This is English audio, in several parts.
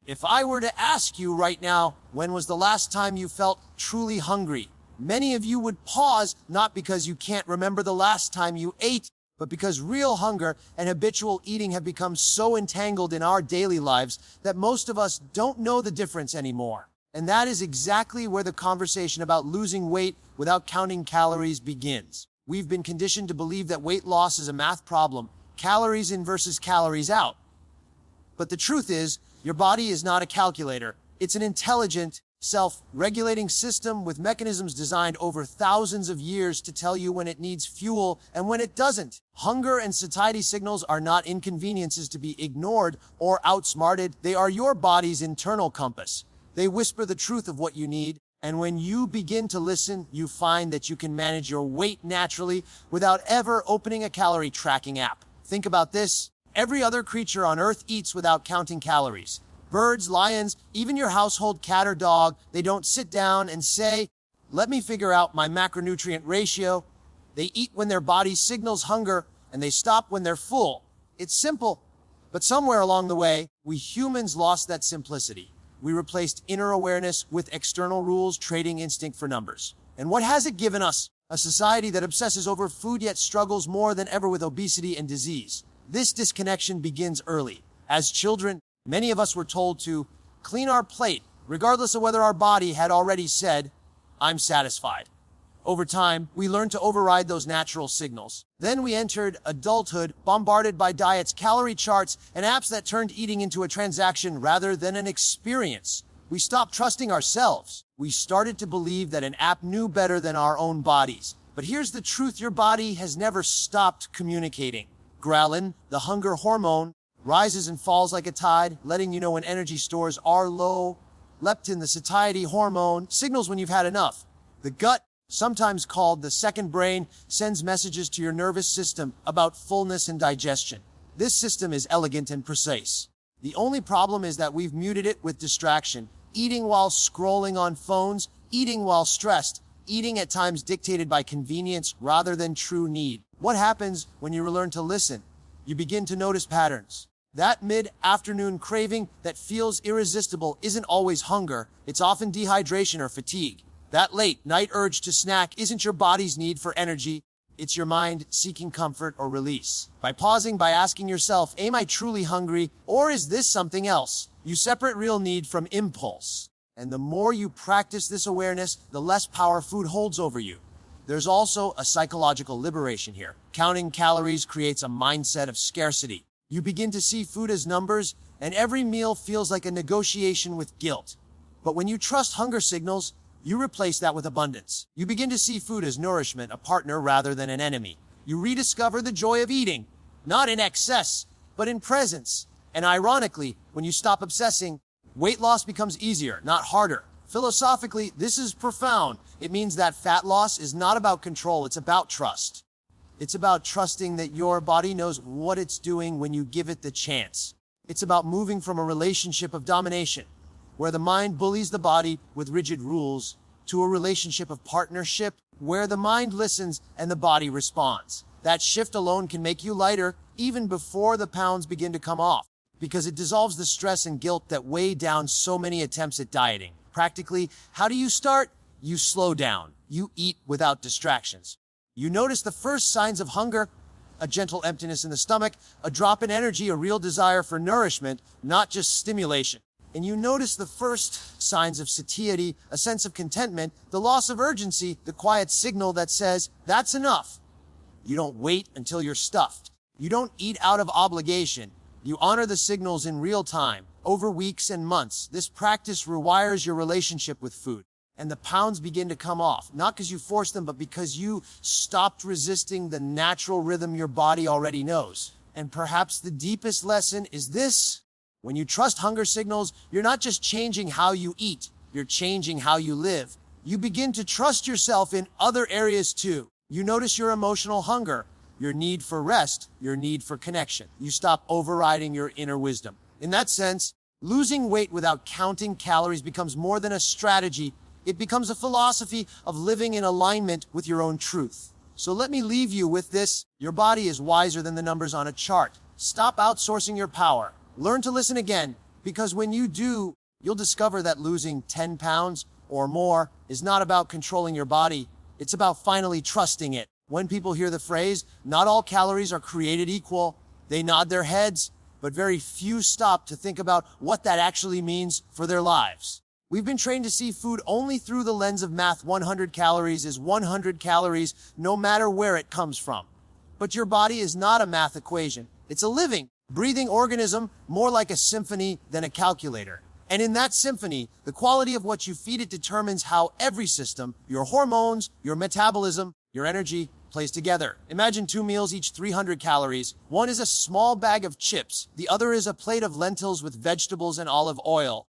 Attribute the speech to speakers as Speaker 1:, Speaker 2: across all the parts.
Speaker 1: If I were to ask you right now, when was the last time you felt truly hungry? Many of you would pause, not because you can't remember the last time you ate, but because real hunger and habitual eating have become so entangled in our daily lives that most of us don't know the difference anymore. And that is exactly where the conversation about losing weight without counting calories begins. We've been conditioned to believe that weight loss is a math problem, calories in versus calories out. But the truth is, your body is not a calculator. It's an intelligent, self-regulating system with mechanisms designed over thousands of years to tell you when it needs fuel and when it doesn't. Hunger and satiety signals are not inconveniences to be ignored or outsmarted. They are your body's internal compass. They whisper the truth of what you need, and when you begin to listen, you find that you can manage your weight naturally without ever opening a calorie tracking app. Think about this. Every other creature on Earth eats without counting calories. Birds, lions, even your household cat or dog, they don't sit down and say, let me figure out my macronutrient ratio. They eat when their body signals hunger, and they stop when they're full. It's simple, but somewhere along the way, we humans lost that simplicity. We replaced inner awareness with external rules, trading instinct for numbers. And what has it given us? A society that obsesses over food yet struggles more than ever with obesity and disease. This disconnection begins early. As children, many of us were told to clean our plate, regardless of whether our body had already said, I'm satisfied. Over time, we learned to override those natural signals. Then we entered adulthood, bombarded by diets, calorie charts, and apps that turned eating into a transaction rather than an experience. We stopped trusting ourselves. We started to believe that an app knew better than our own bodies. But here's the truth, your body has never stopped communicating. Ghrelin, the hunger hormone, rises and falls like a tide, letting you know when energy stores are low. Leptin, the satiety hormone, signals when you've had enough. The gut, sometimes called the second brain, sends messages to your nervous system about fullness and digestion. This system is elegant and precise. The only problem is that we've muted it with distraction. Eating while scrolling on phones, eating while stressed, eating at times dictated by convenience rather than true need. What happens when you learn to listen? You begin to notice patterns. That mid-afternoon craving that feels irresistible isn't always hunger. It's often dehydration or fatigue. That late-night urge to snack isn't your body's need for energy. It's your mind seeking comfort or release. By pausing, by asking yourself, am I truly hungry, or is this something else? You separate real need from impulse. And the more you practice this awareness, the less power food holds over you. There's also a psychological liberation here. Counting calories creates a mindset of scarcity. You begin to see food as numbers, and every meal feels like a negotiation with guilt. But when you trust hunger signals, you replace that with abundance. You begin to see food as nourishment, a partner rather than an enemy. You rediscover the joy of eating, not in excess, but in presence. And ironically, when you stop obsessing, weight loss becomes easier, not harder. Philosophically, this is profound. It means that fat loss is not about control, it's about trust. It's about trusting that your body knows what it's doing when you give it the chance. It's about moving from a relationship of domination, where the mind bullies the body with rigid rules, to a relationship of partnership, where the mind listens and the body responds. That shift alone can make you lighter, even before the pounds begin to come off, because it dissolves the stress and guilt that weigh down so many attempts at dieting. Practically, how do you start? You slow down. You eat without distractions. You notice the first signs of hunger, a gentle emptiness in the stomach, a drop in energy, a real desire for nourishment, not just stimulation. And you notice the first signs of satiety, a sense of contentment, the loss of urgency, the quiet signal that says, that's enough. You don't wait until you're stuffed. You don't eat out of obligation. You honor the signals in real time, over weeks and months. This practice rewires your relationship with food. And the pounds begin to come off, not because you forced them, but because you stopped resisting the natural rhythm your body already knows. And perhaps the deepest lesson is this. When you trust hunger signals, you're not just changing how you eat, you're changing how you live. You begin to trust yourself in other areas too. You notice your emotional hunger, your need for rest, your need for connection. You stop overriding your inner wisdom. In that sense, losing weight without counting calories becomes more than a strategy. It becomes a philosophy of living in alignment with your own truth. So let me leave you with this. Your body is wiser than the numbers on a chart. Stop outsourcing your power. Learn to listen again, Because when you do, you'll discover that losing 10 pounds or more is not about controlling your body. It's about finally trusting it. When people hear the phrase, "not all calories are created equal," they nod their heads, but very few stop to think about what that actually means for their lives. We've been trained to see food only through the lens of math. 100 calories is 100 calories, no matter where it comes from. But your body is not a math equation. It's a living, breathing organism, more like a symphony than a calculator. And in that symphony, the quality of what you feed it determines how every system, your hormones, your metabolism, your energy, plays together. Imagine 2 meals, each 300 calories. One is a small bag of chips. The other is a plate of lentils with vegetables and olive oil.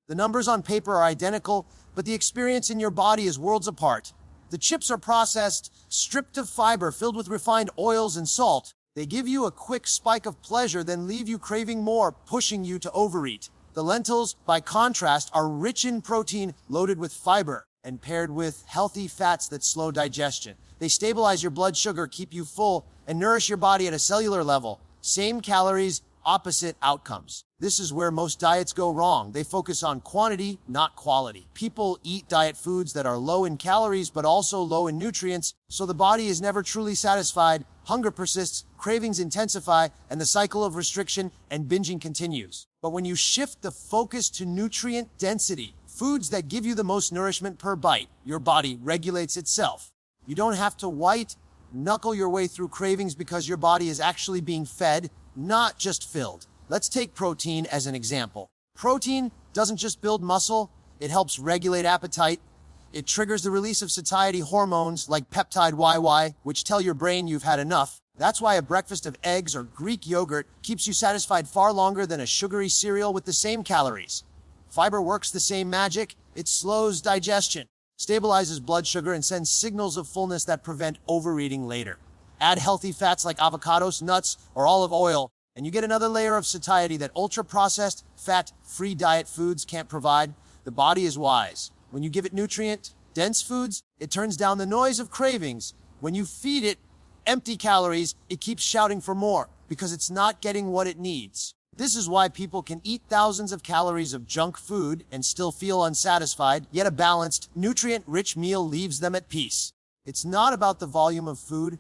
Speaker 1: The numbers on paper are identical, but the experience in your body is worlds apart. The chips are processed, stripped of fiber, filled with refined oils and salt. They give you a quick spike of pleasure, then leave you craving more, pushing you to overeat. The lentils, by contrast, are rich in protein, loaded with fiber, and paired with healthy fats that slow digestion. They stabilize your blood sugar, keep you full, and nourish your body at a cellular level. Same calories, opposite outcomes. This is where most diets go wrong. They focus on quantity, not quality. People eat diet foods that are low in calories but also low in nutrients, so the body is never truly satisfied. Hunger persists, cravings intensify, and the cycle of restriction and binging continues. But when you shift the focus to nutrient density, foods that give you the most nourishment per bite, your body regulates itself. You don't have to white knuckle your way through cravings because your body is actually being fed, not just filled. Let's take protein as an example. Protein doesn't just build muscle, it helps regulate appetite. It triggers the release of satiety hormones like peptide YY, which tell your brain you've had enough. That's why a breakfast of eggs or Greek yogurt keeps you satisfied far longer than a sugary cereal with the same calories. Fiber works the same magic. It slows digestion, stabilizes blood sugar, and sends signals of fullness that prevent overeating later. Add healthy fats like avocados, nuts, or olive oil, and you get another layer of satiety that ultra-processed, fat-free diet foods can't provide. The body is wise. When you give it nutrient-dense foods, it turns down the noise of cravings. When you feed it empty calories, it keeps shouting for more because it's not getting what it needs. This is why people can eat thousands of calories of junk food and still feel unsatisfied, yet a balanced, nutrient-rich meal leaves them at peace. It's not about the volume of food.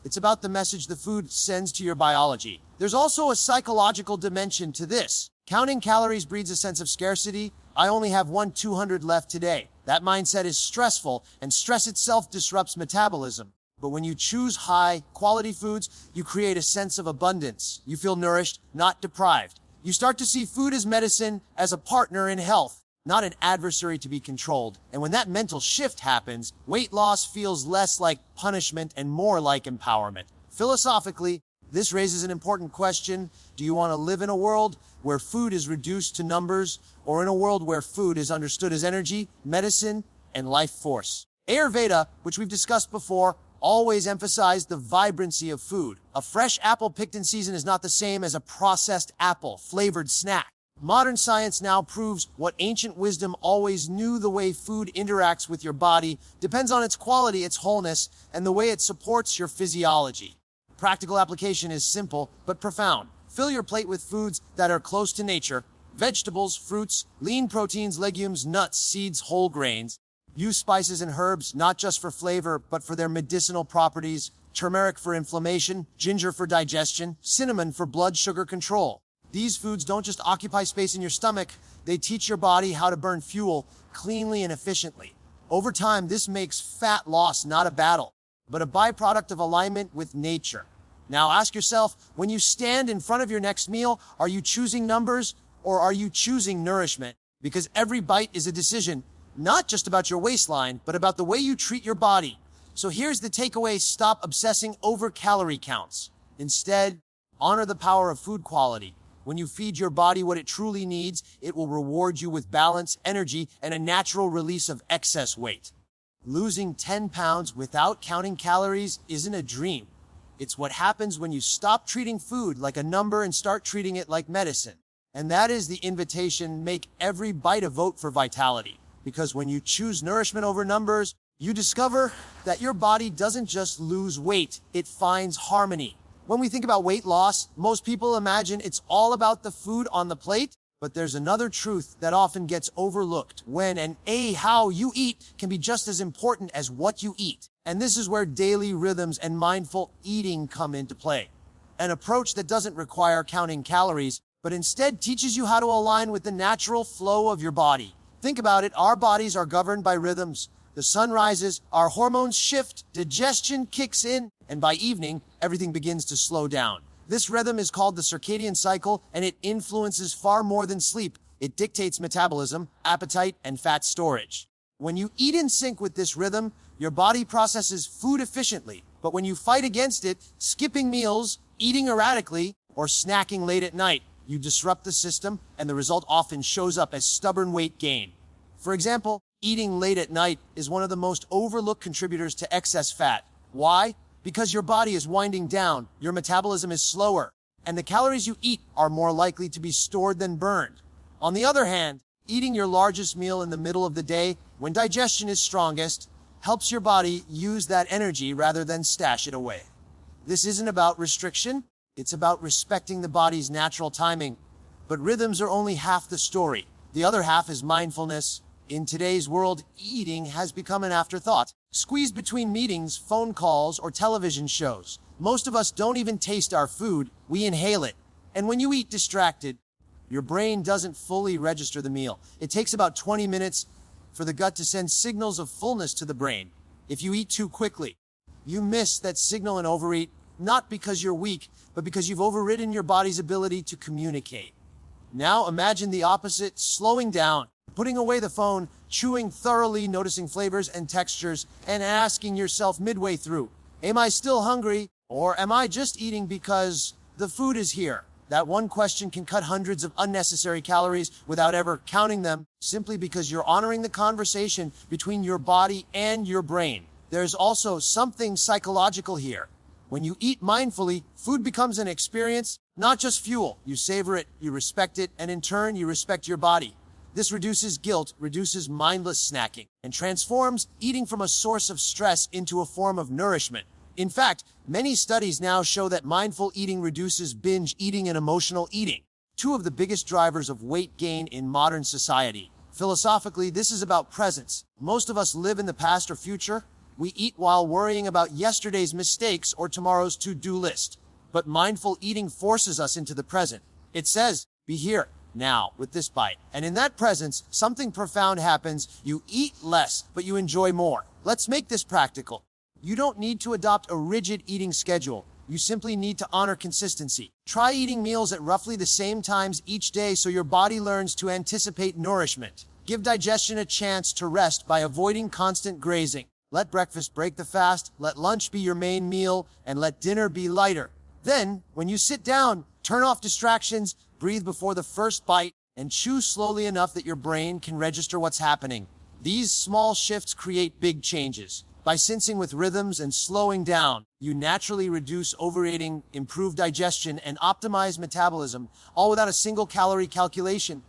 Speaker 1: It's about the message the food sends to your biology. There's also a psychological dimension to this. Counting calories breeds a sense of scarcity. I only have 200 left today. That mindset is stressful, and stress itself disrupts metabolism. But when you choose high-quality foods, you create a sense of abundance. You feel nourished, not deprived. You start to see food as medicine, as a partner in health, not an adversary to be controlled. And when that mental shift happens, weight loss feels less like punishment and more like empowerment. Philosophically, this raises an important question. Do you want to live in a world where food is reduced to numbers, or in a world where food is understood as energy, medicine, and life force? Ayurveda, which we've discussed before, always emphasized the vibrancy of food. A fresh apple picked in season is not the same as a processed apple, flavored snack. Modern science now proves what ancient wisdom always knew: the way food interacts with your body depends on its quality, its wholeness, and the way it supports your physiology. Practical application is simple but profound. Fill your plate with foods that are close to nature: vegetables, fruits, lean proteins, legumes, nuts, seeds, whole grains. Use spices and herbs not just for flavor, but for their medicinal properties. Turmeric for inflammation, ginger for digestion, cinnamon for blood sugar control. These foods don't just occupy space in your stomach, they teach your body how to burn fuel cleanly and efficiently. Over time, this makes fat loss not a battle, but a byproduct of alignment with nature. Now ask yourself, when you stand in front of your next meal, are you choosing numbers or are you choosing nourishment? Because every bite is a decision, not just about your waistline, but about the way you treat your body. So here's the takeaway: stop obsessing over calorie counts. Instead, honor the power of food quality. When you feed your body what it truly needs, it will reward you with balance, energy, and a natural release of excess weight. Losing 10 pounds without counting calories isn't a dream. It's what happens when you stop treating food like a number and start treating it like medicine. And that is the invitation: make every bite a vote for vitality. Because when you choose nourishment over numbers, you discover that your body doesn't just lose weight, it finds harmony. When we think about weight loss, most people imagine it's all about the food on the plate, But there's another truth that often gets overlooked: when and how you eat can be just as important as what you eat. And this is where daily rhythms and mindful eating come into play. An approach that doesn't require counting calories, but instead teaches you how to align with the natural flow of your body. Think about it, our bodies are governed by rhythms. The sun rises, our hormones shift, digestion kicks in, and by evening, everything begins to slow down. This rhythm is called the circadian cycle, and it influences far more than sleep. It dictates metabolism, appetite, and fat storage. When you eat in sync with this rhythm, your body processes food efficiently. But when you fight against it, skipping meals, eating erratically, or snacking late at night, you disrupt the system, and the result often shows up as stubborn weight gain. For example, eating late at night is one of the most overlooked contributors to excess fat. Why? Because your body is winding down, your metabolism is slower, and the calories you eat are more likely to be stored than burned. On the other hand, eating your largest meal in the middle of the day, when digestion is strongest, helps your body use that energy rather than stash it away. This isn't about restriction, it's about respecting the body's natural timing. But rhythms are only half the story. The other half is mindfulness. In today's world, eating has become an afterthought, squeezed between meetings, phone calls, or television shows. Most of us don't even taste our food, we inhale it. And when you eat distracted, your brain doesn't fully register the meal. It takes about 20 minutes for the gut to send signals of fullness to the brain. If you eat too quickly, you miss that signal and overeat, not because you're weak, but because you've overridden your body's ability to communicate. Now imagine the opposite: slowing down, putting away the phone, chewing thoroughly, noticing flavors and textures, and asking yourself midway through, am I still hungry, or am I just eating because the food is here? That one question can cut hundreds of unnecessary calories without ever counting them, simply because you're honoring the conversation between your body and your brain. There's also something psychological here. When you eat mindfully, food becomes an experience, not just fuel. You savor it, you respect it, and in turn, you respect your body. This reduces guilt, reduces mindless snacking, and transforms eating from a source of stress into a form of nourishment. In fact, many studies now show that mindful eating reduces binge eating and emotional eating, two of the biggest drivers of weight gain in modern society. Philosophically, this is about presence. Most of us live in the past or future. We eat while worrying about yesterday's mistakes or tomorrow's to-do list. But mindful eating forces us into the present. It says, be here, now, with this bite. And in that presence, something profound happens. You eat less, but you enjoy more. Let's make this practical. You don't need to adopt a rigid eating schedule. You simply need to honor consistency. Try eating meals at roughly the same times each day so your body learns to anticipate nourishment. Give digestion a chance to rest by avoiding constant grazing. Let breakfast break the fast, let lunch be your main meal, and let dinner be lighter. Then, when you sit down, turn off distractions, breathe before the first bite, and chew slowly enough that your brain can register what's happening. These small shifts create big changes. By sensing with rhythms and slowing down, you naturally reduce overeating, improve digestion, and optimize metabolism, all without a single calorie calculation.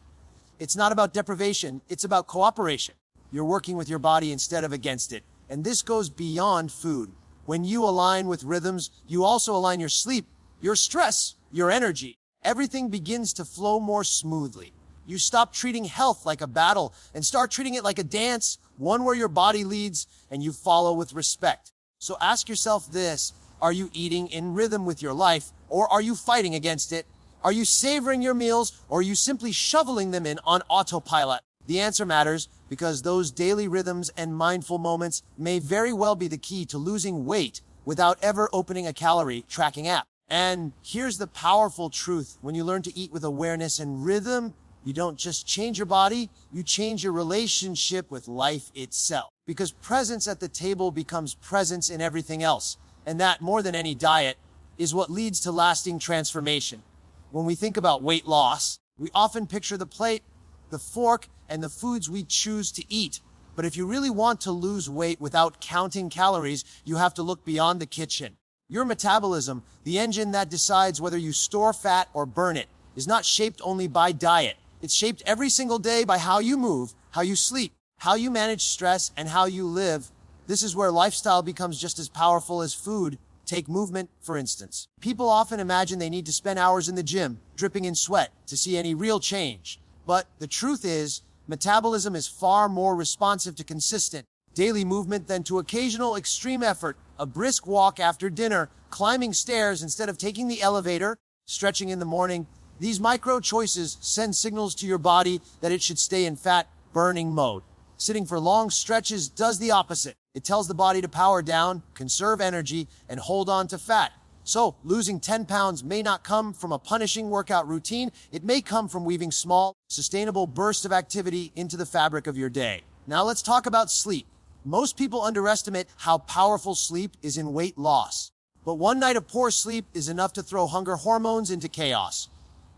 Speaker 1: It's not about deprivation, it's about cooperation. You're working with your body instead of against it. And this goes beyond food. When you align with rhythms, you also align your sleep, your stress, your energy. Everything begins to flow more smoothly. You stop treating health like a battle and start treating it like a dance, one where your body leads and you follow with respect. So ask yourself this: are you eating in rhythm with your life, or are you fighting against it? Are you savoring your meals, or are you simply shoveling them in on autopilot? The answer matters, because those daily rhythms and mindful moments may very well be the key to losing weight without ever opening a calorie tracking app. And here's the powerful truth: when you learn to eat with awareness and rhythm, you don't just change your body, you change your relationship with life itself. Because presence at the table becomes presence in everything else. And that, more than any diet, is what leads to lasting transformation. When we think about weight loss, we often picture the plate, the fork, and the foods we choose to eat. But if you really want to lose weight without counting calories, you have to look beyond the kitchen. Your metabolism, the engine that decides whether you store fat or burn it, is not shaped only by diet. It's shaped every single day by how you move, how you sleep, how you manage stress, and how you live. This is where lifestyle becomes just as powerful as food. Take movement, for instance. People often imagine they need to spend hours in the gym, dripping in sweat, to see any real change. But the truth is, metabolism is far more responsive to consistent daily movement than to occasional extreme effort, a brisk walk after dinner, climbing stairs instead of taking the elevator, stretching in the morning. These micro choices send signals to your body that it should stay in fat burning mode. Sitting for long stretches does the opposite. It tells the body to power down, conserve energy, and hold on to fat. So, losing 10 pounds may not come from a punishing workout routine. It may come from weaving small, sustainable bursts of activity into the fabric of your day. Now let's talk about sleep. Most people underestimate how powerful sleep is in weight loss. But one night of poor sleep is enough to throw hunger hormones into chaos.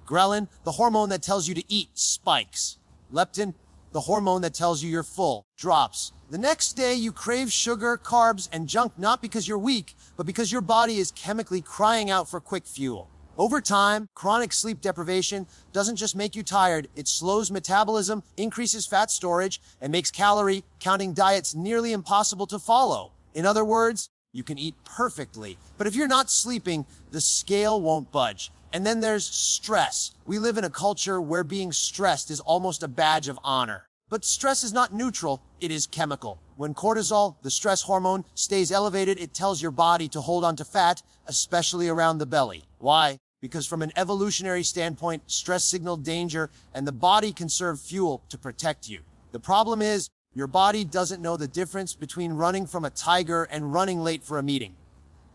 Speaker 1: Ghrelin, the hormone that tells you to eat, spikes. Leptin, the hormone that tells you you're full, drops. The next day, you crave sugar, carbs, and junk not because you're weak, but because your body is chemically crying out for quick fuel. Over time, chronic sleep deprivation doesn't just make you tired, it slows metabolism, increases fat storage, and makes calorie counting diets nearly impossible to follow. In other words, you can eat perfectly, but if you're not sleeping, the scale won't budge. And then there's stress. We live in a culture where being stressed is almost a badge of honor. But stress is not neutral, it is chemical. When cortisol, the stress hormone, stays elevated, it tells your body to hold on to fat, especially around the belly. Why? Because from an evolutionary standpoint, stress signaled danger, and the body conserved fuel to protect you. The problem is, your body doesn't know the difference between running from a tiger and running late for a meeting.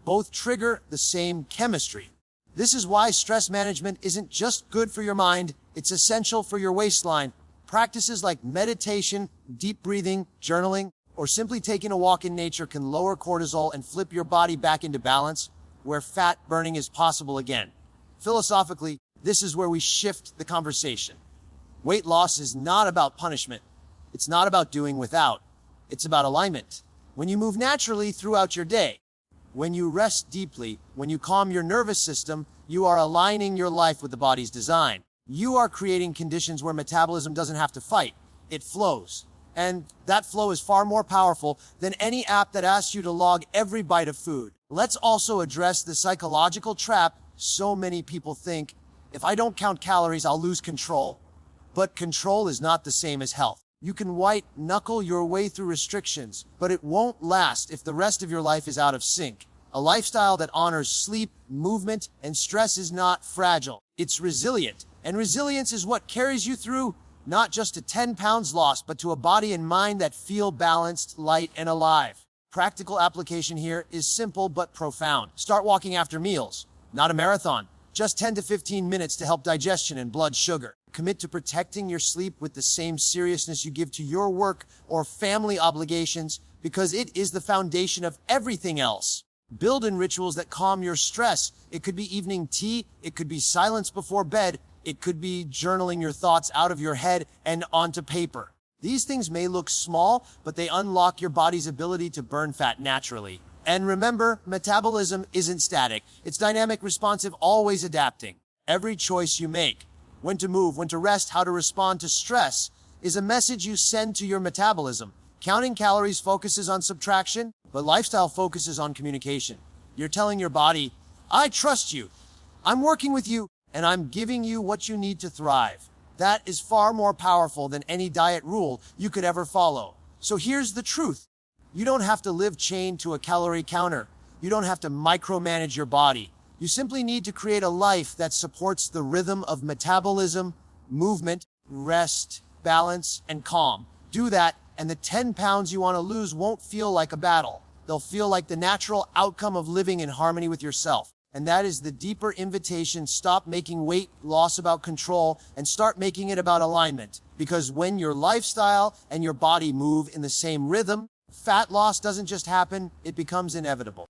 Speaker 1: Both trigger the same chemistry. This is why stress management isn't just good for your mind, it's essential for your waistline. Practices like meditation, deep breathing, journaling, or simply taking a walk in nature can lower cortisol and flip your body back into balance, where fat burning is possible again. Philosophically, this is where we shift the conversation. Weight loss is not about punishment. It's not about doing without. It's about alignment. When you move naturally throughout your day, when you rest deeply, when you calm your nervous system, you are aligning your life with the body's design. You are creating conditions where metabolism doesn't have to fight. It flows. And that flow is far more powerful than any app that asks you to log every bite of food. Let's also address the psychological trap so many people think, if I don't count calories, I'll lose control. But control is not the same as health. You can white-knuckle your way through restrictions, but it won't last if the rest of your life is out of sync. A lifestyle that honors sleep, movement, and stress is not fragile. It's resilient. And resilience is what carries you through, not just to 10 pounds lost, but to a body and mind that feel balanced, light, and alive. Practical application here is simple but profound. Start walking after meals. Not a marathon. Just 10 to 15 minutes to help digestion and blood sugar. Commit to protecting your sleep with the same seriousness you give to your work or family obligations, because it is the foundation of everything else. Build in rituals that calm your stress. It could be evening tea. It could be silence before bed. It could be journaling your thoughts out of your head and onto paper. These things may look small, but they unlock your body's ability to burn fat naturally. And remember, metabolism isn't static. It's dynamic, responsive, always adapting. Every choice you make, when to move, when to rest, how to respond to stress, is a message you send to your metabolism. Counting calories focuses on subtraction, but lifestyle focuses on communication. You're telling your body, I trust you, I'm working with you, and I'm giving you what you need to thrive. That is far more powerful than any diet rule you could ever follow. So here's the truth. You don't have to live chained to a calorie counter. You don't have to micromanage your body. You simply need to create a life that supports the rhythm of metabolism, movement, rest, balance, and calm. Do that, and the 10 pounds you want to lose won't feel like a battle. They'll feel like the natural outcome of living in harmony with yourself. And that is the deeper invitation. Stop making weight loss about control and start making it about alignment. Because when your lifestyle and your body move in the same rhythm, fat loss doesn't just happen, it becomes inevitable.